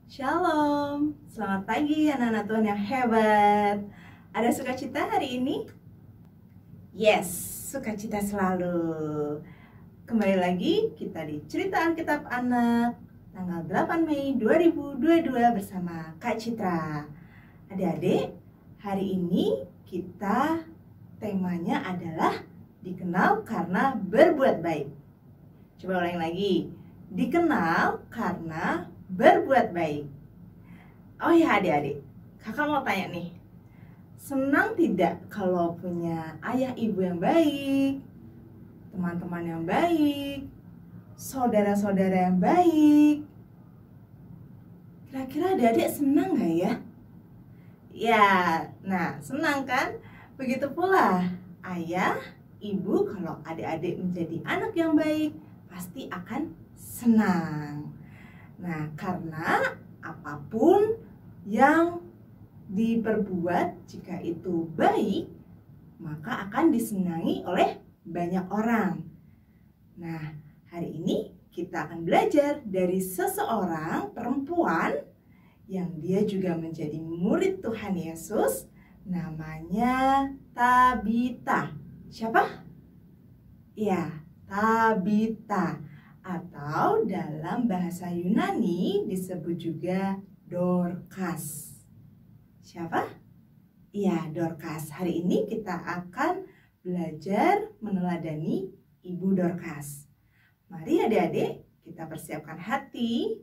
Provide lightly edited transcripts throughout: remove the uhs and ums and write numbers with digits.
Shalom, selamat pagi anak-anak Tuhan yang hebat. Ada sukacita hari ini? Yes, sukacita selalu. Kembali lagi kita di Cerita Alkitab Anak tanggal 8 Mei 2022 bersama Kak Citra. Adik-adik, hari ini kita temanya adalah dikenal karena berbuat baik. Coba ulang lagi, dikenal karena berbuat baik. Oh ya adik-adik, kakak mau tanya nih, senang tidak kalau punya ayah ibu yang baik, teman-teman yang baik, saudara-saudara yang baik? Kira-kira adik-adik senang gak ya? Ya, nah senang kan? Begitu pula ayah, ibu kalau adik-adik menjadi anak yang baik pasti akan senang. Nah, karena apapun yang diperbuat jika itu baik, maka akan disenangi oleh banyak orang. Nah, hari ini kita akan belajar dari seseorang perempuan yang dia juga menjadi murid Tuhan Yesus, namanya Tabita. Siapa? Ya, Tabita. Atau dalam bahasa Yunani disebut juga Dorcas. Siapa? Iya, Dorcas. Hari ini kita akan belajar meneladani Ibu Dorcas. Mari adik-adik kita persiapkan hati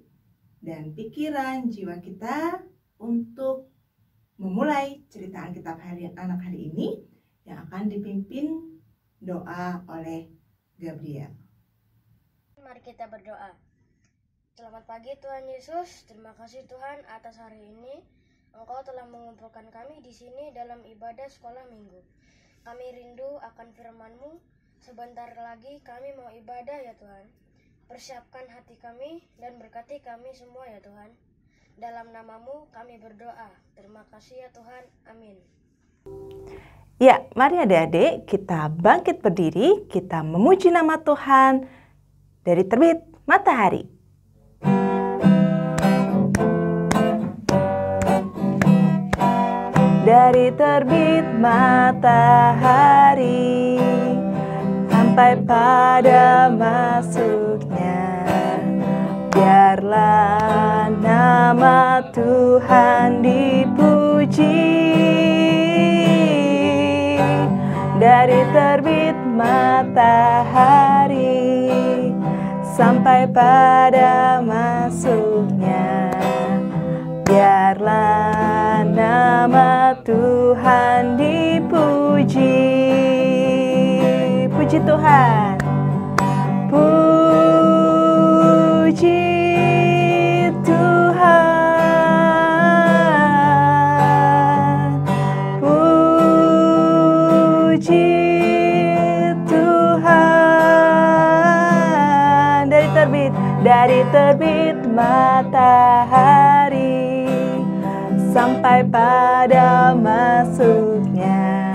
dan pikiran jiwa kita untuk memulai cerita Alkitab anak hari ini yang akan dipimpin doa oleh Gabriel. Mari kita berdoa. Selamat pagi Tuhan Yesus. Terima kasih Tuhan atas hari ini. Engkau telah mengumpulkan kami di sini dalam ibadah sekolah minggu. Kami rindu akan firman-Mu. Sebentar lagi kami mau ibadah ya Tuhan. Persiapkan hati kami dan berkati kami semua ya Tuhan. Dalam nama-Mu kami berdoa. Terima kasih ya Tuhan. Amin. Ya, mari adik-adik kita bangkit berdiri, kita memuji nama Tuhan dari terbit matahari. Dari terbit matahari sampai pada masuknya, biarlah nama Tuhan dipuji. Dari terbit matahari sampai pada masuknya, biarlah nama Tuhan dipuji. Puji Tuhan. Puji Tuhan. Puji Tuhan. Dari terbit matahari sampai pada masuknya,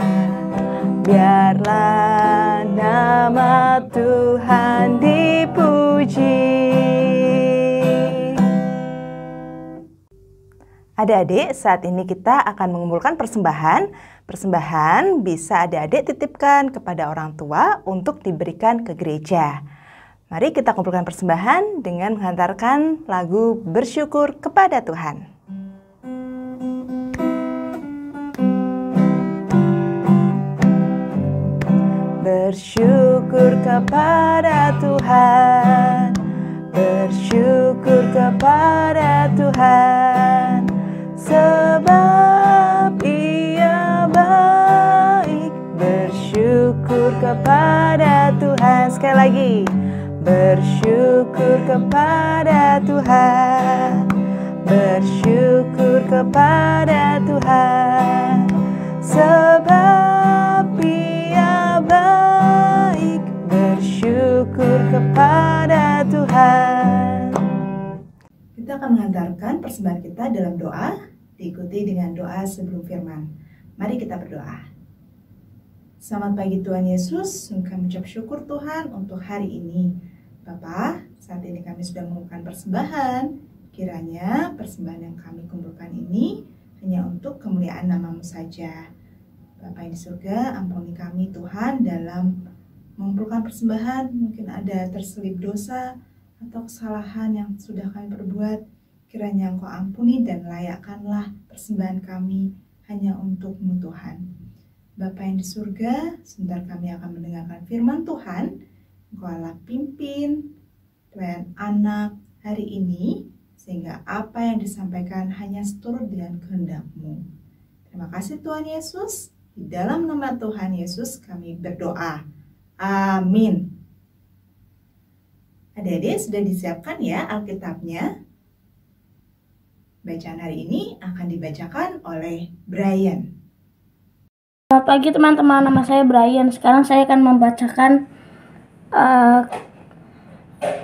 biarlah nama Tuhan dipuji. Adik-adik, saat ini kita akan mengumpulkan persembahan. Persembahan bisa adik-adik titipkan kepada orang tua untuk diberikan ke gereja. Mari kita kumpulkan persembahan dengan menghantarkan lagu bersyukur kepada Tuhan. Bersyukur kepada Tuhan, bersyukur kepada Tuhan, sebab Ia baik. Bersyukur kepada Tuhan. Sekali lagi. Bersyukur kepada Tuhan, bersyukur kepada Tuhan, sebab Ia baik. Bersyukur kepada Tuhan. Kita akan menghantarkan persembahan kita dalam doa, diikuti dengan doa sebelum firman. Mari kita berdoa. Selamat pagi Tuhan Yesus, kami mengucap syukur Tuhan untuk hari ini. Bapa, saat ini kami sudah mengumpulkan persembahan, Kiranya persembahan yang kami kumpulkan ini hanya untuk kemuliaan nama-Mu saja. Bapa yang di surga, ampuni kami Tuhan dalam mengumpulkan persembahan. Mungkin ada terselip dosa atau kesalahan yang sudah kami perbuat. Kiranya Engkau ampuni dan layakkanlah persembahan kami hanya untuk-Mu Tuhan. Bapa yang di surga, sebentar kami akan mendengarkan firman Tuhan. Engkau Allah pimpin pelayan anak hari ini, sehingga apa yang disampaikan hanya seturut dengan kehendak-Mu. Terima kasih Tuhan Yesus. Di dalam nama Tuhan Yesus kami berdoa. Amin. Adik-adik sudah disiapkan ya Alkitabnya? Bacaan hari ini akan dibacakan oleh Brian. Selamat pagi teman-teman, nama saya Brian. Sekarang saya akan membacakan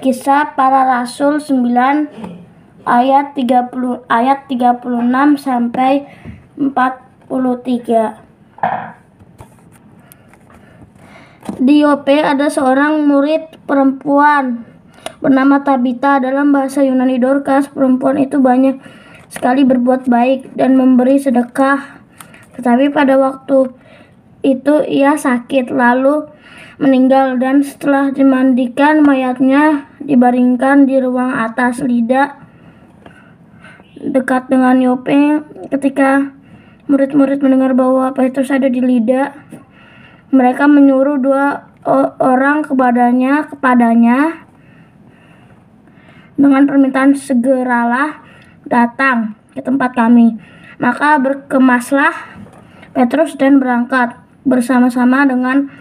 Kisah Para Rasul 9 ayat 36 sampai 43. Di Yope ada seorang murid perempuan bernama Tabita. Dalam bahasa Yunani Dorcas, perempuan itu banyak sekali berbuat baik dan memberi sedekah. Tetapi pada waktu itu ia sakit lalu meninggal, dan setelah dimandikan mayatnya dibaringkan di ruang atas Lida dekat dengan Yope. Ketika murid-murid mendengar bahwa Petrus ada di Lida, mereka menyuruh 2 orang kepadanya dengan permintaan segeralah datang ke tempat kami. Maka berkemaslah Petrus dan berangkat bersama-sama dengan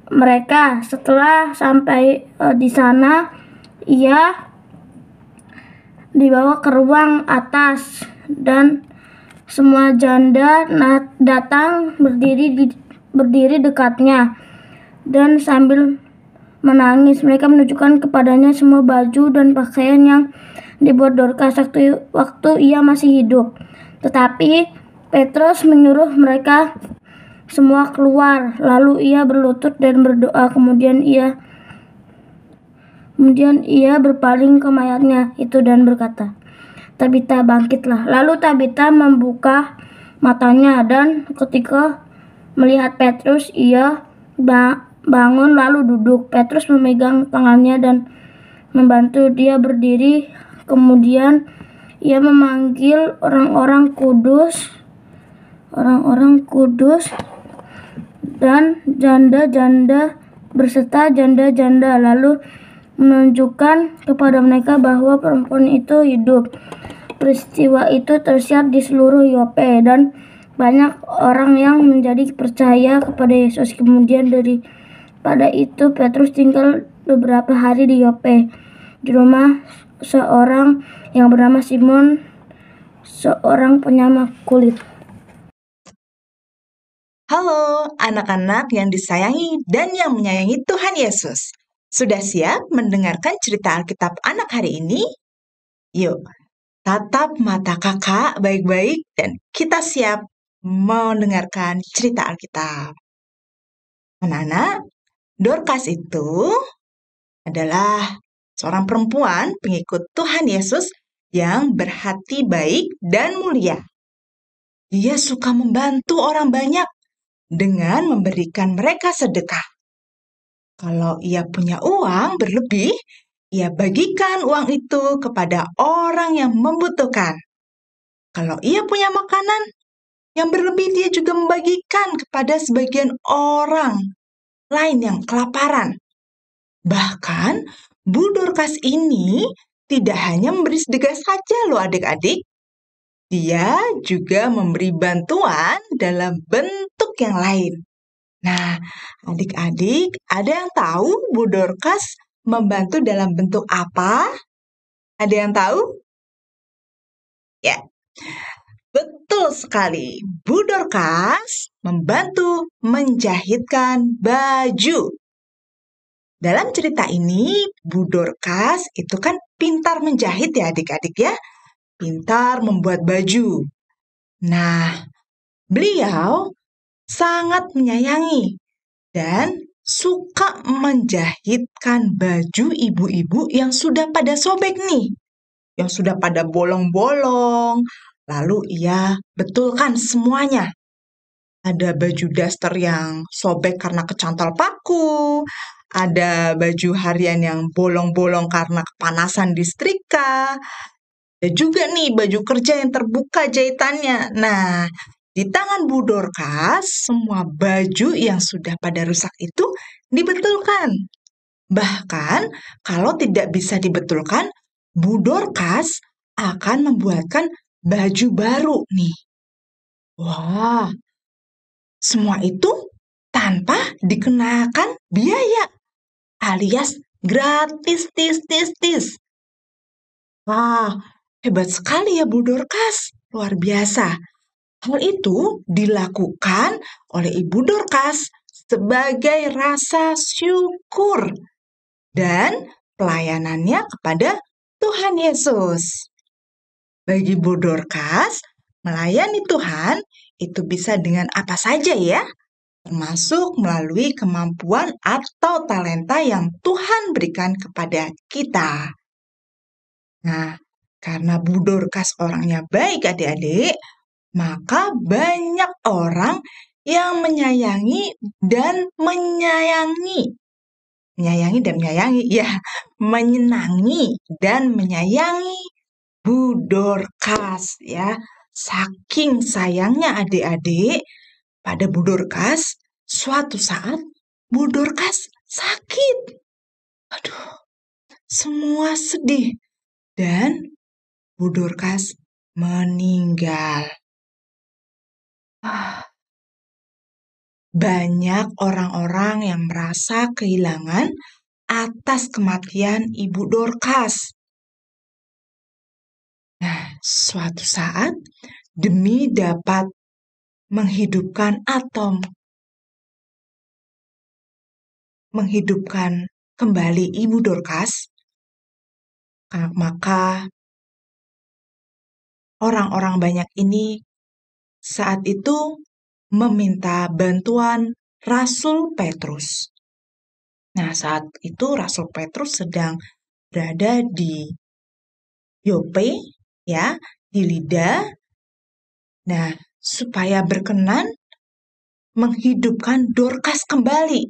mereka. Setelah sampai di sana, ia dibawa ke ruang atas dan semua janda datang berdiri dekatnya, dan sambil menangis mereka menunjukkan kepadanya semua baju dan pakaian yang dibuat Dorcas waktu ia masih hidup. Tetapi Petrus menyuruh mereka semua keluar. Lalu ia berlutut dan berdoa. Kemudian ia berpaling ke mayatnya itu dan berkata, "Tabita, bangkitlah." Lalu Tabita membuka matanya, dan ketika melihat Petrus, ia bangun lalu duduk. Petrus memegang tangannya dan membantu dia berdiri. Kemudian ia memanggil orang-orang kudus dan janda-janda berserta janda-janda, lalu menunjukkan kepada mereka bahwa perempuan itu hidup. Peristiwa itu tersiar di seluruh Yope, dan banyak orang yang menjadi percaya kepada Yesus. Kemudian daripada itu Petrus tinggal beberapa hari di Yope, di rumah seorang yang bernama Simon, seorang penyamak kulit. Halo anak-anak yang disayangi dan yang menyayangi Tuhan Yesus. Sudah siap mendengarkan cerita Alkitab anak hari ini? Yuk, tatap mata kakak baik-baik dan kita siap mendengarkan cerita Alkitab. Anak-anak, Dorcas itu adalah seorang perempuan pengikut Tuhan Yesus yang berhati baik dan mulia. Dia suka membantu orang banyak dengan memberikan mereka sedekah. Kalau ia punya uang berlebih, ia bagikan uang itu kepada orang yang membutuhkan. Kalau ia punya makanan yang berlebih, dia juga membagikan kepada sebagian orang lain yang kelaparan. Bahkan, Bu Dorcas ini tidak hanya memberi sedekah saja loh adik-adik. Dia juga memberi bantuan dalam bentuk yang lain. Nah, adik-adik, ada yang tahu Bu Dorcas membantu dalam bentuk apa? Ada yang tahu? Ya, betul sekali. Bu Dorcas membantu menjahitkan baju. Dalam cerita ini, Bu Dorcas itu kan pintar menjahit ya adik-adik ya. Pintar membuat baju. Nah, beliau sangat menyayangi dan suka menjahitkan baju ibu-ibu yang sudah pada sobek nih. yang sudah pada bolong-bolong. Lalu ia betulkan semuanya. Ada baju daster yang sobek karena kecantol paku. Ada baju harian yang bolong-bolong karena kepanasan di setrika. Ada juga nih baju kerja yang terbuka jahitannya. Nah, di tangan Bu Dorcas, semua baju yang sudah pada rusak itu dibetulkan. Bahkan, kalau tidak bisa dibetulkan, Bu Dorcas akan membuatkan baju baru nih. Wah, semua itu tanpa dikenakan biaya, alias gratis, tis. Wah, hebat sekali ya Bu Dorcas, luar biasa. Hal itu dilakukan oleh Ibu Dorcas sebagai rasa syukur dan pelayanannya kepada Tuhan Yesus. Bagi Bu Dorcas, melayani Tuhan itu bisa dengan apa saja ya, termasuk melalui kemampuan atau talenta yang Tuhan berikan kepada kita. Nah, karena Bu Dorcas orangnya baik adik-adik, maka banyak orang yang menyayangi dan menyayangi. Menyayangi dan menyayangi, ya, menyenangi dan menyayangi Bu Dorcas, ya. Saking sayangnya adik-adik pada Bu Dorcas, suatu saat Bu Dorcas sakit. Aduh, semua sedih dan Bu Dorcas meninggal. Banyak orang-orang yang merasa kehilangan atas kematian Ibu Dorcas. Nah, suatu saat demi dapat menghidupkan kembali Ibu Dorcas, maka orang-orang banyak ini saat itu meminta bantuan Rasul Petrus. Nah, saat itu Rasul Petrus sedang berada di Yope, ya, di Lida. Nah, supaya berkenan menghidupkan Dorcas kembali.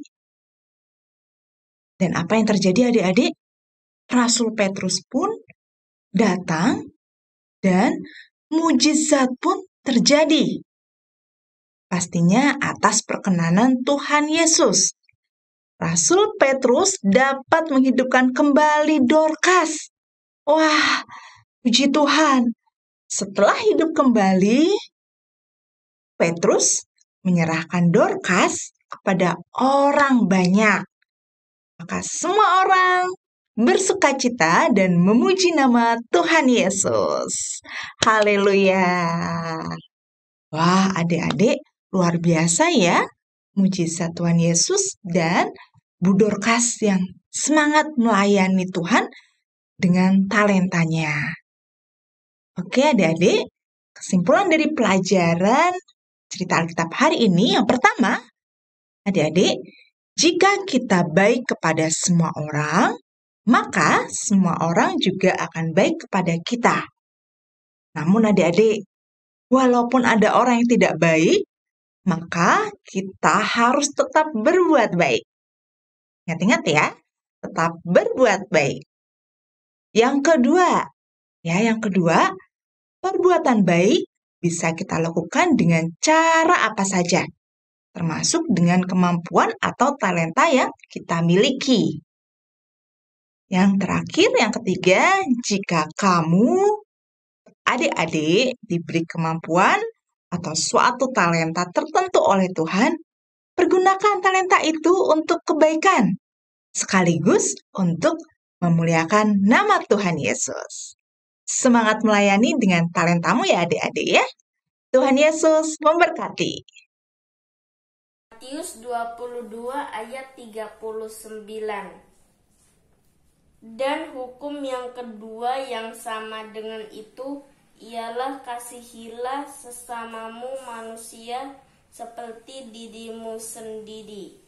Dan apa yang terjadi adik-adik? Rasul Petrus pun datang dan mujizat pun terjadi. Pastinya atas perkenanan Tuhan Yesus. Rasul Petrus dapat menghidupkan kembali Dorcas. Wah, puji Tuhan. Setelah hidup kembali, Petrus menyerahkan Dorcas kepada orang banyak. Maka semua orang bersukacita dan memuji nama Tuhan Yesus. Haleluya. Wah, adik-adik, luar biasa ya mujizat Tuhan Yesus dan Bu Dorcas yang semangat melayani Tuhan dengan talentanya. Oke adik-adik, kesimpulan dari pelajaran cerita Alkitab hari ini yang pertama, adik-adik, jika kita baik kepada semua orang, maka semua orang juga akan baik kepada kita. Namun adik-adik, walaupun ada orang yang tidak baik, maka kita harus tetap berbuat baik. Ingat-ingat ya, tetap berbuat baik. Yang kedua, perbuatan baik bisa kita lakukan dengan cara apa saja, termasuk dengan kemampuan atau talenta yang kita miliki. Yang terakhir, yang ketiga, jika kamu, adik-adik, diberi kemampuan atau suatu talenta tertentu oleh Tuhan, pergunakan talenta itu untuk kebaikan, sekaligus untuk memuliakan nama Tuhan Yesus. Semangat melayani dengan talentamu ya adik-adik ya. Tuhan Yesus memberkati. Matius 22 ayat 39. Dan hukum yang kedua yang sama dengan itu ialah kasihilah sesamamu manusia seperti dirimu sendiri.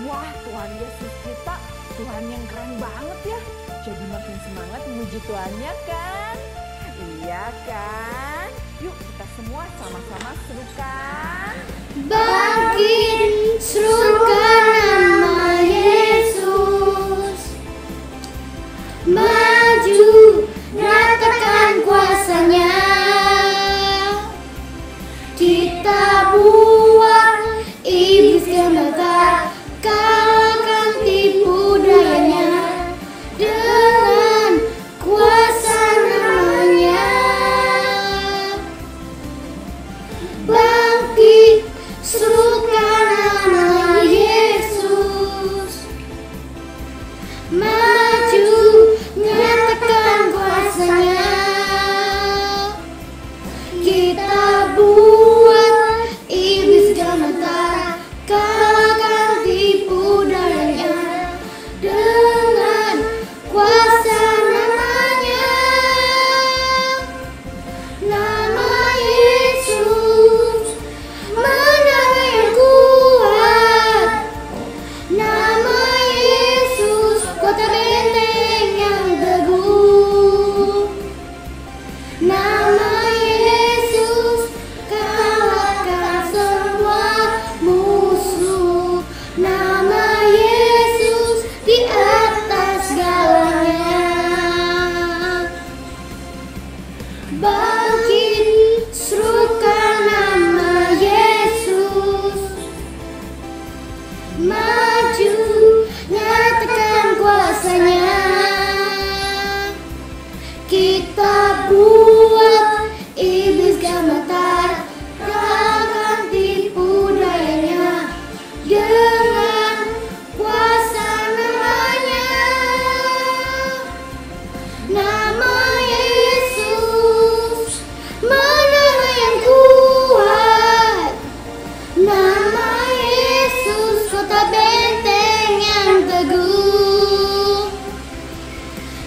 Wah, Tuhan Yesus kita Tuhan yang keren banget ya. Jadi makin semangat memuji Tuhannya kan? Iya kan? Yuk kita semua sama-sama serukan. Bangkit, serukan nama Yesus. Maju, nyatakan kuasanya. Kita buat iblis gemetar, kalahkan tipu dayanya dengan kuasa namanya. Bangkit, serukan nama Yesus. Maju, nyatakan kuasanya. Kita buat iblis gemetar, kalahkan tipu dayanya dengan kuasa namanya. Nama Yesus, menara yang kuat. Nama Yesus, kota benteng yang teguh. Nama Yesus, kalahkan semua musuh. Nama Yesus di atas segalanya. Bangkit, serukan nama Yesus. Maju, nyatakan kuasanya. Kita buat iblis gemetar, kalahkan tipu dayanya dengan kuasa namanya. Nama Yesus, menara yang kuat. Nama Yesus, kota benteng yang teguh.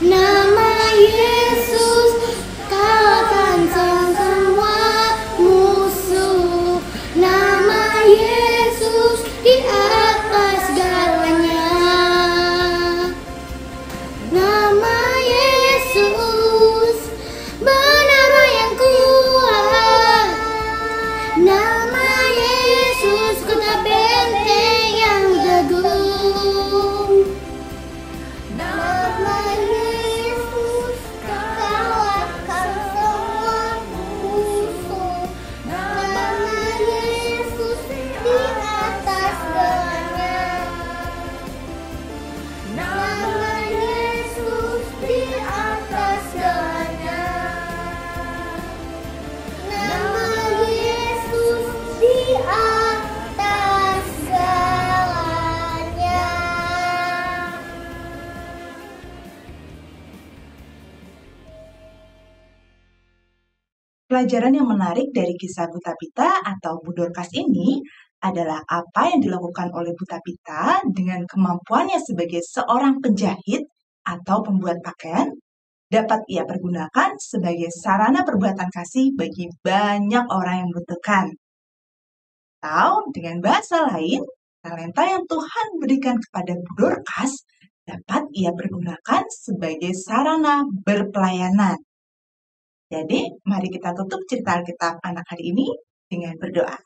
Nama Yesus, kalahkan semua musuh. Nama Yesus di atas segalanya. Nama Yesus, menara yang kuat. Nama Yesus, kota benteng yang teguh. Nama Yesus, kalahkan semua musuh. Nama Yesus di atas segalanya. Nama Yesus di atas segalanya. Nama Yesus di atas segalanya. Pelajaran yang menarik dari kisah Bu Tapita atau Bu Dorcas ini adalah apa yang dilakukan oleh Bu Tapita dengan kemampuannya sebagai seorang penjahit atau pembuat pakaian dapat ia pergunakan sebagai sarana perbuatan kasih bagi banyak orang yang membutuhkan. Atau dengan bahasa lain, talenta yang Tuhan berikan kepada Bu Dorcas dapat ia pergunakan sebagai sarana berpelayanan. Jadi, mari kita tutup cerita Alkitab anak hari ini dengan berdoa.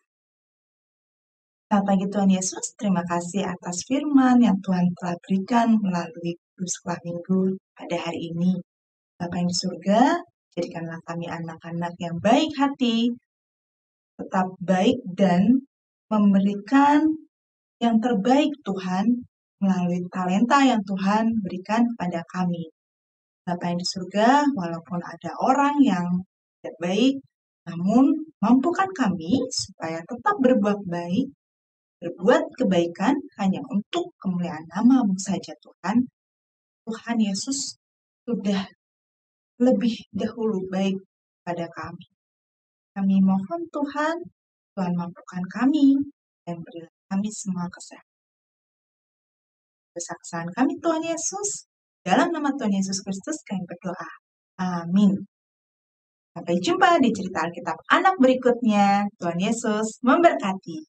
Selamat pagi Tuhan Yesus, terima kasih atas firman yang Tuhan telah berikan melalui guru sekolah minggu pada hari ini. Bapa yang di surga, jadikanlah kami anak-anak yang baik hati, tetap baik dan memberikan yang terbaik Tuhan melalui talenta yang Tuhan berikan kepada kami. Bapa yang di surga, walaupun ada orang yang tidak baik, namun mampukan kami supaya tetap berbuat baik, berbuat kebaikan hanya untuk kemuliaan nama-Mu saja Tuhan. Tuhan Yesus sudah lebih dahulu baik pada kami. Kami mohon Tuhan, Tuhan mampukan kami dan berilah kami semua kesehatan. Kesaksian kami Tuhan Yesus, dalam nama Tuhan Yesus Kristus kami berdoa. Amin. Sampai jumpa di cerita Alkitab anak berikutnya. Tuhan Yesus memberkati.